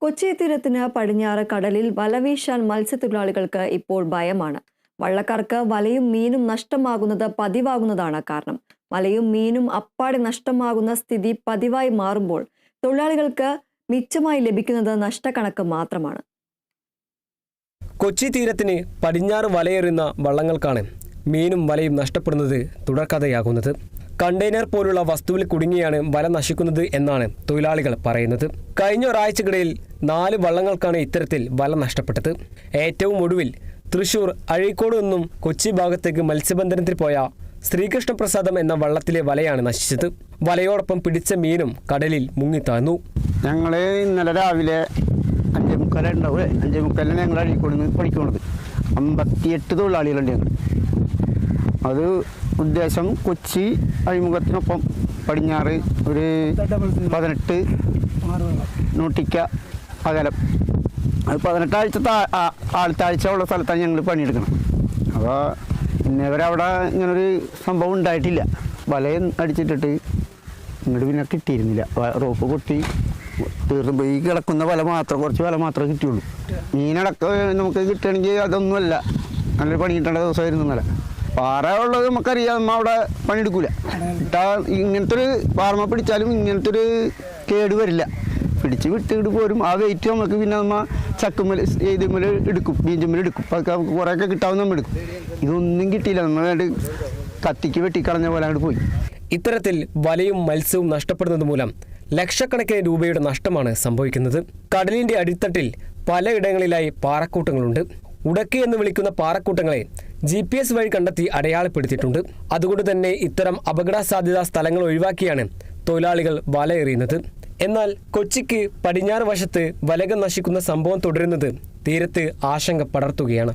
കൊച്ചി തീരത്തിന് പടിഞ്ഞാറ് കടലിൽ വലവീശാൻ മത്സ്യത്തൊഴിലാളികൾക്ക് ഇപ്പോൾ ഭയമാണ്. വള്ളക്കാർക്ക് വലയും മീനും നഷ്ടമാകുന്നത് പതിവാകുന്നതാണ് കാരണം. വലയും മീനും അപ്പാടെ നഷ്ടമാകുന്ന സ്ഥിതി പതിവായി മാറുമ്പോൾ തൊഴിലാളികൾക്ക് മിച്ചമായി ലഭിക്കുന്നത് നഷ്ടക്കണക്ക് മാത്രമാണ്. കൊച്ചി തീരത്തിന് പടിഞ്ഞാറ് വലയെറിയുന്ന വള്ളങ്ങൾക്കാണ് മീനും വലയും നഷ്ടപ്പെടുന്നത് തുടർക്കഥയാകുന്നത്. കണ്ടെയ്നർ പോലുള്ള വസ്തുവിൽ കുടുങ്ങിയാണ് വല നശിക്കുന്നത് എന്നാണ് തൊഴിലാളികൾ പറയുന്നത്. കഴിഞ്ഞ ഒരാഴ്ചക്കിടയിൽ 4 വള്ളങ്ങൾക്കാണ് ഇത്തരത്തിൽ വല നഷ്ടപ്പെട്ടത്. ഏറ്റവും ഒടുവിൽ തൃശൂർ അഴീക്കോട് നിന്നും കൊച്ചി ഭാഗത്തേക്ക് മത്സ്യബന്ധനത്തിൽ പോയ ശ്രീകൃഷ്ണപ്രസാദം എന്ന വള്ളത്തിലെ വലയാണ് നശിച്ചത്. വലയോടൊപ്പം പിടിച്ച മീനും കടലിൽ മുങ്ങിത്താഴ്ന്നു. ഞങ്ങൾ ഇന്നലെ രാവിലെ 5:45 5:45 ഞങ്ങൾ അഴീക്കോട് നിന്ന് പഠിക്കുന്നത് 58 തൊഴിലാളികളുണ്ട്. ഞങ്ങൾ അത് ഉദ്ദേശം കൊച്ചി അഴിമുഖത്തിനൊപ്പം പടിഞ്ഞാറ് ഒരു 18 നോട്ടിക്ക അകലം, അത് 18 ആഴ്ച ഉള്ള സ്ഥലത്താണ് ഞങ്ങൾ പണിയെടുക്കണം. അപ്പോൾ ഇന്നവരവിടെ ഇങ്ങനൊരു സംഭവം ഉണ്ടായിട്ടില്ല. വലയും അടിച്ചിട്ടിട്ട് ഇങ്ങോട്ട് പിന്നെ കിട്ടിയിരുന്നില്ല. റോപ്പ് കൊട്ടി തീർന്നു. ഈ കിടക്കുന്ന വല മാത്രം, കുറച്ച് വല മാത്രമേ കിട്ടിയുള്ളൂ. മീനടക്കം നമുക്ക് കിട്ടുകയാണെങ്കിൽ അതൊന്നുമല്ല, നല്ലൊരു പണി കിട്ടേണ്ട ദിവസമായിരുന്നു ഇന്നലെ. പാറ ഉള്ളത് നമുക്കറിയാം, നമ്മ അവിടെ പണിയെടുക്കൂല. ഇങ്ങനത്തെ ഒരു പാറമ പിടിച്ചാലും ഇങ്ങനത്തെ ഒരു കേട് വരില്ല. പിടിച്ച് വിട്ടിട്ട് പോരും. ആ വെയിറ്റ് നമുക്ക് പിന്നെ നമ്മ ചക്കുമ്മൽ ഇതുമ്മൽ എടുക്കും, ബീഞ്ചുമ്മൽ എടുക്കും. അതൊക്കെ നമുക്ക് കുറേയൊക്കെ കിട്ടാവുന്ന നമ്മൾ എടുക്കും. ഇതൊന്നും കിട്ടിയില്ല. നമ്മൾ കത്തിക്ക് വെട്ടിക്കളഞ്ഞ പോലെ അങ്ങോട്ട് പോയി. ഇത്തരത്തിൽ വലയും മത്സ്യവും നഷ്ടപ്പെടുന്നത് മൂലം ലക്ഷക്കണക്കിന് രൂപയുടെ നഷ്ടമാണ് സംഭവിക്കുന്നത്. കടലിന്റെ അടിത്തട്ടിൽ പലയിടങ്ങളിലായി പാറക്കൂട്ടങ്ങളുണ്ട്. ഉടക്കി എന്ന് വിളിക്കുന്ന പാറക്കൂട്ടങ്ങളെ GPS വഴി കണ്ടെത്തി അടയാളപ്പെടുത്തിയിട്ടുണ്ട്. അതുകൊണ്ട് തന്നെ ഇത്തരം അപകട സാധ്യതാ സ്ഥലങ്ങൾ ഒഴിവാക്കിയാണ് തൊഴിലാളികൾ വല എറിയുന്നത്. എന്നാൽ കൊച്ചിക്ക് പടിഞ്ഞാറ് വശത്ത് വലകൾ നശിക്കുന്ന സംഭവം തുടരുന്നത് തീരത്ത് ആശങ്ക പടർത്തുകയാണ്.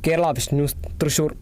Kerala Vision News, Thrissur.